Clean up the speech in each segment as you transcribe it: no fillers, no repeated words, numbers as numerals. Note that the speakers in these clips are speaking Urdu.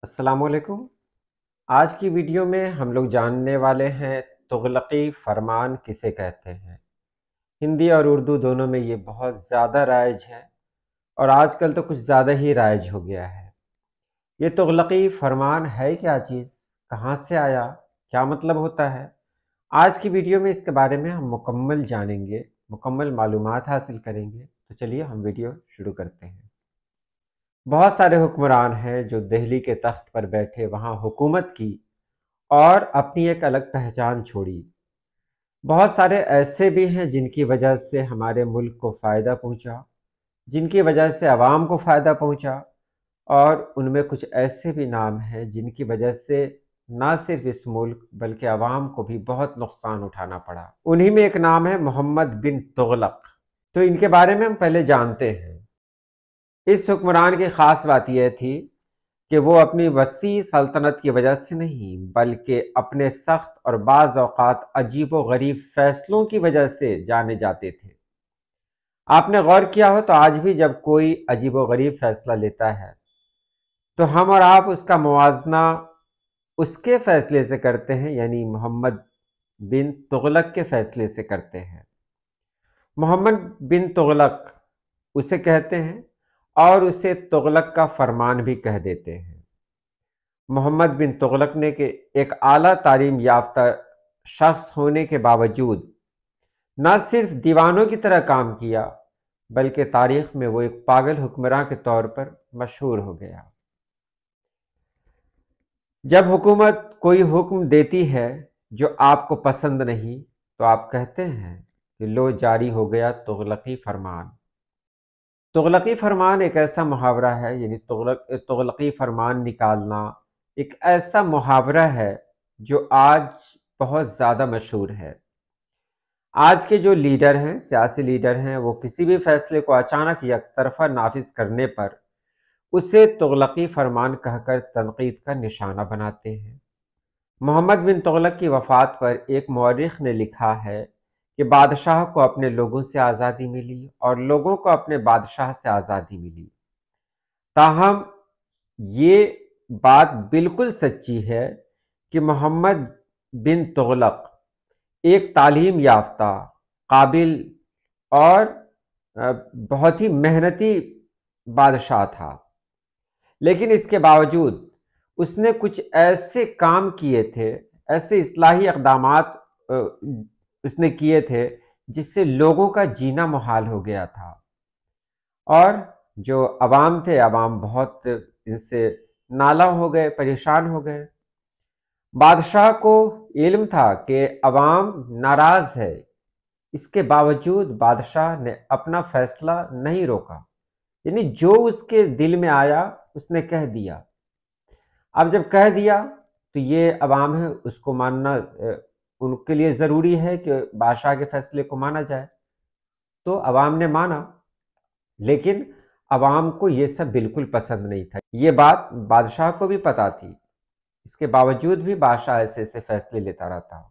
السلام علیکم۔ آج کی ویڈیو میں ہم لوگ جاننے والے ہیں تغلقی فرمان کسے کہتے ہیں۔ ہندی اور اردو دونوں میں یہ بہت زیادہ رائج ہے اور آج کل تو کچھ زیادہ ہی رائج ہو گیا ہے۔ یہ تغلقی فرمان ہے کیا چیز؟ کہاں سے آیا؟ کیا مطلب ہوتا ہے؟ آج کی ویڈیو میں اس کے بارے میں ہم مکمل جانیں گے، مکمل معلومات حاصل کریں گے۔ تو چلیے ہم ویڈیو شروع کرتے ہیں۔ بہت سارے حکمران ہیں جو دہلی کے تخت پر بیٹھے وہاں حکومت کی اور اپنی ایک الگ پہچان چھوڑی۔ بہت سارے ایسے بھی ہیں جن کی وجہ سے ہمارے ملک کو فائدہ پہنچا، جن کی وجہ سے عوام کو فائدہ پہنچا، اور ان میں کچھ ایسے بھی نام ہیں جن کی وجہ سے نہ صرف اس ملک بلکہ عوام کو بھی بہت نقصان اٹھانا پڑا۔ انہی میں ایک نام ہے محمد بن تغلق۔ تو ان کے بارے میں ہم پہلے جانتے ہیں۔ اس حکمران کی خاص بات یہ تھی کہ وہ اپنی وسیع سلطنت کی وجہ سے نہیں بلکہ اپنے سخت اور بعض اوقات عجیب و غریب فیصلوں کی وجہ سے جانے جاتے تھے۔ آپ نے غور کیا ہو تو آج بھی جب کوئی عجیب و غریب فیصلہ لیتا ہے تو ہم اور آپ اس کا موازنہ اس کے فیصلے سے کرتے ہیں، یعنی محمد بن تغلق کے فیصلے سے کرتے ہیں۔ محمد بن تغلق اسے کہتے ہیں اور اسے تغلق کا فرمان بھی کہہ دیتے ہیں۔ محمد بن تغلق نے کہ ایک اعلیٰ تعلیم یافتہ شخص ہونے کے باوجود نہ صرف دیوانوں کی طرح کام کیا بلکہ تاریخ میں وہ ایک پاگل حکمراں کے طور پر مشہور ہو گیا۔ جب حکومت کوئی حکم دیتی ہے جو آپ کو پسند نہیں تو آپ کہتے ہیں کہ لو جاری ہو گیا تغلقی فرمان۔ تغلقی فرمان ایک ایسا محاورہ ہے، یعنی تغلقی فرمان نکالنا ایک ایسا محاورہ ہے جو آج بہت زیادہ مشہور ہے۔ آج کے جو لیڈر ہیں، سیاسی لیڈر ہیں، وہ کسی بھی فیصلے کو اچانک یک طرفہ نافذ کرنے پر اسے تغلقی فرمان کہہ کر تنقید کا نشانہ بناتے ہیں۔ محمد بن تغلق کی وفات پر ایک مورخ نے لکھا ہے کہ بادشاہ کو اپنے لوگوں سے آزادی ملی اور لوگوں کو اپنے بادشاہ سے آزادی ملی۔ تاہم یہ بات بالکل سچی ہے کہ محمد بن تغلق ایک تعلیم یافتہ، قابل اور بہت ہی محنتی بادشاہ تھا، لیکن اس کے باوجود اس نے کچھ ایسے کام کیے تھے، ایسے اصلاحی اقدامات اس نے کیے تھے جس سے لوگوں کا جینا محال ہو گیا تھا، اور جو عوام تھے، عوام بہت ان سے نالاں ہو گئے، پریشان ہو گئے۔ بادشاہ کو علم تھا کہ عوام ناراض ہے، اس کے باوجود بادشاہ نے اپنا فیصلہ نہیں روکا، یعنی جو اس کے دل میں آیا اس نے کہہ دیا۔ اب جب کہہ دیا تو یہ عوام ہے، اس کو ماننا ان کے لیے ضروری ہے کہ بادشاہ کے فیصلے کو مانا جائے۔ تو عوام نے مانا، لیکن عوام کو یہ سب بالکل پسند نہیں تھا۔ یہ بات بادشاہ کو بھی پتا تھی، اس کے باوجود بھی بادشاہ ایسے ایسے فیصلے لیتا رہتا۔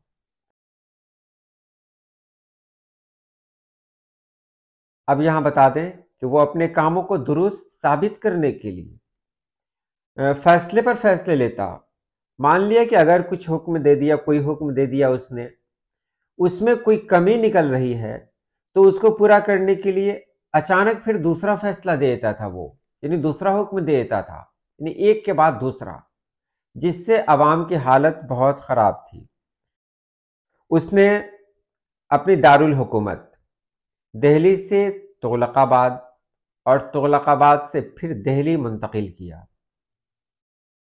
اب یہاں بتا دیں کہ وہ اپنے کاموں کو درست ثابت کرنے کے لیے فیصلے پر فیصلے لیتا۔ مان لیا کہ اگر کچھ حکم دے دیا، کوئی حکم دے دیا اس نے، اس میں کوئی کمی نکل رہی ہے تو اس کو پورا کرنے کے لیے اچانک پھر دوسرا فیصلہ دے دیتا تھا وہ، یعنی دوسرا حکم دے دیتا تھا، یعنی ایک کے بعد دوسرا، جس سے عوام کی حالت بہت خراب تھی۔ اس نے اپنی دارالحکومت دہلی سے تغلق آباد اور تغلق آباد سے پھر دہلی منتقل کیا،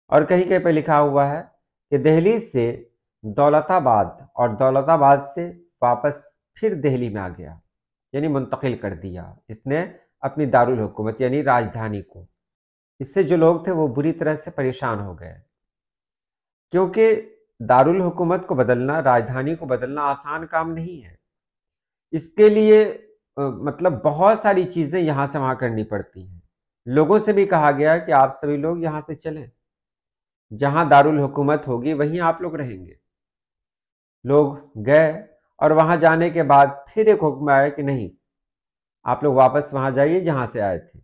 اور کہیں کہیں پہ لکھا ہوا ہے کہ دہلی سے دولت آباد اور دولت آباد سے واپس پھر دہلی میں آ گیا، یعنی منتقل کر دیا اس نے اپنی دارالحکومت یعنی راجدھانی کو۔ اس سے جو لوگ تھے وہ بری طرح سے پریشان ہو گئے، کیونکہ دارالحکومت کو بدلنا، راجدھانی کو بدلنا آسان کام نہیں ہے۔ اس کے لیے مطلب بہت ساری چیزیں یہاں سے وہاں کرنی پڑتی ہیں۔ لوگوں سے بھی کہا گیا کہ آپ سبھی لوگ یہاں سے چلیں، جہاں دارالحکومت ہوگی وہیں آپ لوگ رہیں گے۔ لوگ گئے اور وہاں جانے کے بعد پھر ایک حکم آیا کہ نہیں، آپ لوگ واپس وہاں جائیے جہاں سے آئے تھے۔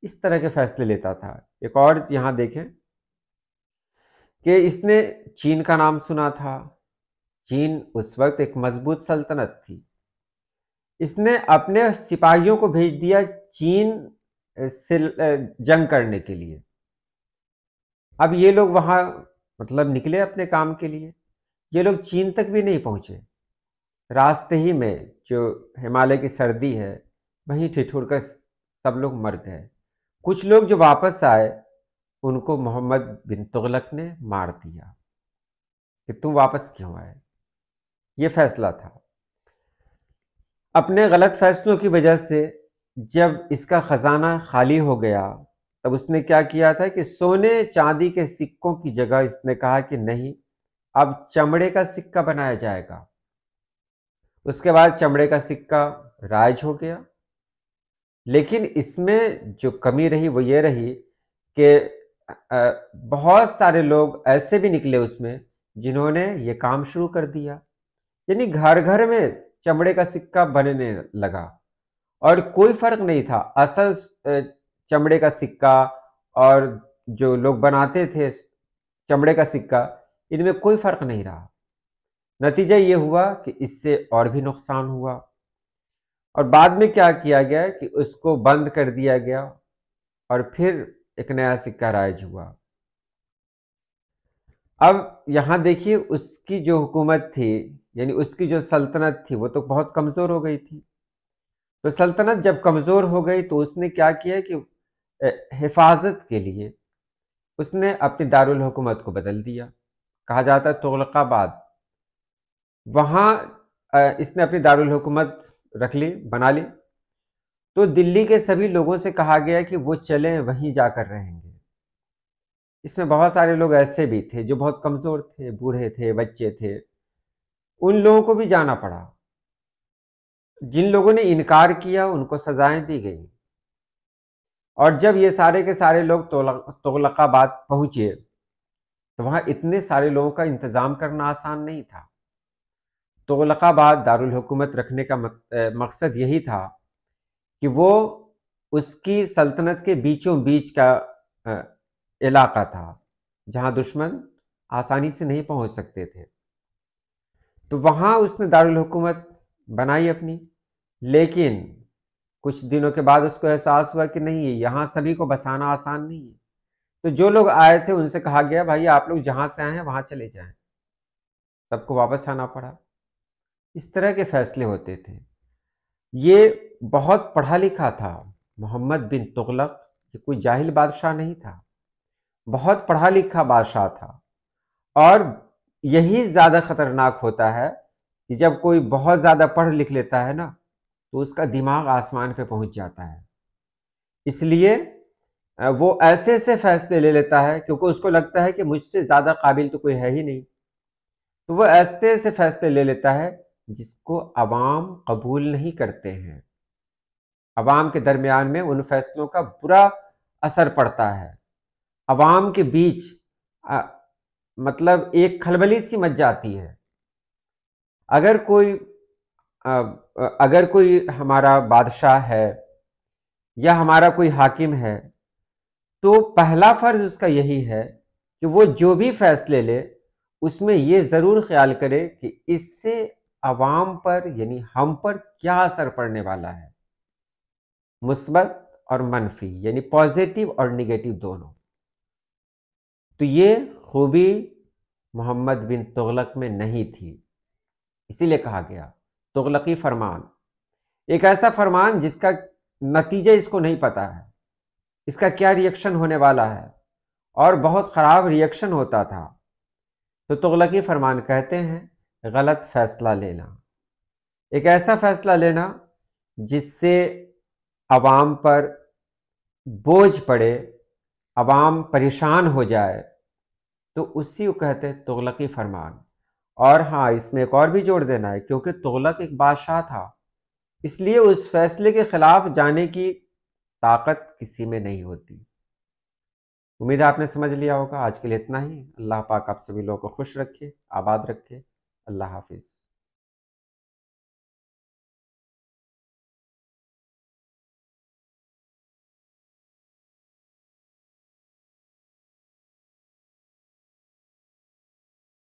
اس طرح کے فیصلے لیتا تھا۔ ایک اور یہاں دیکھیں کہ اس نے چین کا نام سنا تھا۔ چین اس وقت ایک مضبوط سلطنت تھی۔ اس نے اپنے سپاہیوں کو بھیج دیا چین سے جنگ کرنے کے لیے۔ اب یہ لوگ وہاں مطلب نکلے اپنے کام کے لیے، یہ لوگ چین تک بھی نہیں پہنچے، راستے ہی میں جو ہمالیہ کی سردی ہے وہیں ٹھٹھر کر سب لوگ مر گئے۔ کچھ لوگ جو واپس آئے ان کو محمد بن تغلق نے مار دیا کہ تم واپس کیوں آئے۔ یہ فیصلہ تھا۔ اپنے غلط فیصلوں کی وجہ سے جب اس کا خزانہ خالی ہو گیا تب اس نے کیا کیا تھا کہ سونے چاندی کے سکوں کی جگہ اس نے کہا کہ نہیں، اب چمڑے کا سکہ بنایا جائے گا۔ اس کے بعد چمڑے کا سکہ رائج ہو گیا، لیکن اس میں جو کمی رہی وہ یہ رہی کہ بہت سارے لوگ ایسے بھی نکلے اس میں جنہوں نے یہ کام شروع کر دیا، یعنی گھر گھر میں چمڑے کا سکہ بننے لگا، اور کوئی فرق نہیں تھا اصل چمڑے کا سکہ اور جو لوگ بناتے تھے چمڑے کا سکہ، ان میں کوئی فرق نہیں رہا۔ نتیجہ یہ ہوا کہ اس سے اور بھی نقصان ہوا، اور بعد میں کیا کیا گیا کہ اس کو بند کر دیا گیا اور پھر ایک نیا سکہ رائج ہوا۔ اب یہاں دیکھیے اس کی جو حکومت تھی، یعنی اس کی جو سلطنت تھی وہ تو بہت کمزور ہو گئی تھی۔ تو سلطنت جب کمزور ہو گئی تو اس نے کیا کیا کہ حفاظت کے لیے اس نے اپنی دارالحکومت کو بدل دیا، کہا جاتا ہے تغلق آباد، وہاں اس نے اپنی دارالحکومت رکھ لی، بنا لی۔ تو دلی کے سبھی لوگوں سے کہا گیا کہ وہ چلیں وہیں جا کر رہیں گے۔ اس میں بہت سارے لوگ ایسے بھی تھے جو بہت کمزور تھے، بوڑھے تھے، بچے تھے، ان لوگوں کو بھی جانا پڑا۔ جن لوگوں نے انکار کیا ان کو سزائیں دی گئیں، اور جب یہ سارے کے سارے لوگ تغلق آباد پہنچے تو وہاں اتنے سارے لوگوں کا انتظام کرنا آسان نہیں تھا۔ تغلق آباد دارالحکومت رکھنے کا مقصد یہی تھا کہ وہ اس کی سلطنت کے بیچوں بیچ کا علاقہ تھا جہاں دشمن آسانی سے نہیں پہنچ سکتے تھے۔ تو وہاں اس نے دارالحکومت بنائی اپنی، لیکن کچھ دنوں کے بعد اس کو احساس ہوا کہ نہیں، یہاں سبھی کو بسانا آسان نہیں ہے۔ تو جو لوگ آئے تھے ان سے کہا گیا بھائی آپ لوگ جہاں سے آئے ہیں وہاں چلے جائیں، سب کو واپس آنا پڑا۔ اس طرح کے فیصلے ہوتے تھے۔ یہ بہت پڑھا لکھا تھا محمد بن تغلق، یہ کوئی جاہل بادشاہ نہیں تھا، بہت پڑھا لکھا بادشاہ تھا۔ اور یہی زیادہ خطرناک ہوتا ہے کہ جب کوئی بہت زیادہ پڑھ لکھ لیتا ہے نا تو اس کا دماغ آسمان پہ پہنچ جاتا ہے۔ اس لیے وہ ایسے ایسے فیصلے لے لیتا ہے کیونکہ اس کو لگتا ہے کہ مجھ سے زیادہ قابل تو کوئی ہے ہی نہیں، تو وہ ایسے ایسے فیصلے لے لیتا ہے جس کو عوام قبول نہیں کرتے ہیں۔ عوام کے درمیان میں ان فیصلوں کا برا اثر پڑتا ہے، عوام کے بیچ مطلب ایک کھلبلی سی مچ جاتی ہے۔ اگر کوئی ہمارا بادشاہ ہے یا ہمارا کوئی حاکم ہے تو پہلا فرض اس کا یہی ہے کہ وہ جو بھی فیصلے لے اس میں یہ ضرور خیال کرے کہ اس سے عوام پر یعنی ہم پر کیا اثر پڑنے والا ہے، مثبت اور منفی، یعنی پازیٹیو اور نیگیٹو دونوں۔ تو یہ خوبی محمد بن تغلق میں نہیں تھی، اسی لیے کہا گیا تغلقی فرمان، ایک ایسا فرمان جس کا نتیجہ اس کو نہیں پتا ہے، اس کا کیا ریئیکشن ہونے والا ہے، اور بہت خراب ریئیکشن ہوتا تھا۔ تو تغلقی فرمان کہتے ہیں غلط فیصلہ لینا، ایک ایسا فیصلہ لینا جس سے عوام پر بوجھ پڑے، عوام پریشان ہو جائے، تو اسی کو کہتے ہیں تغلقی فرمان۔ اور ہاں، اس میں ایک اور بھی جوڑ دینا ہے، کیونکہ تغلق ایک بادشاہ تھا اس لیے اس فیصلے کے خلاف جانے کی طاقت کسی میں نہیں ہوتی۔ امید ہے آپ نے سمجھ لیا ہوگا۔ آج کے لیے اتنا ہی۔ اللہ پاک آپ سبھی لوگوں کو خوش رکھے، آباد رکھے۔ اللہ حافظ۔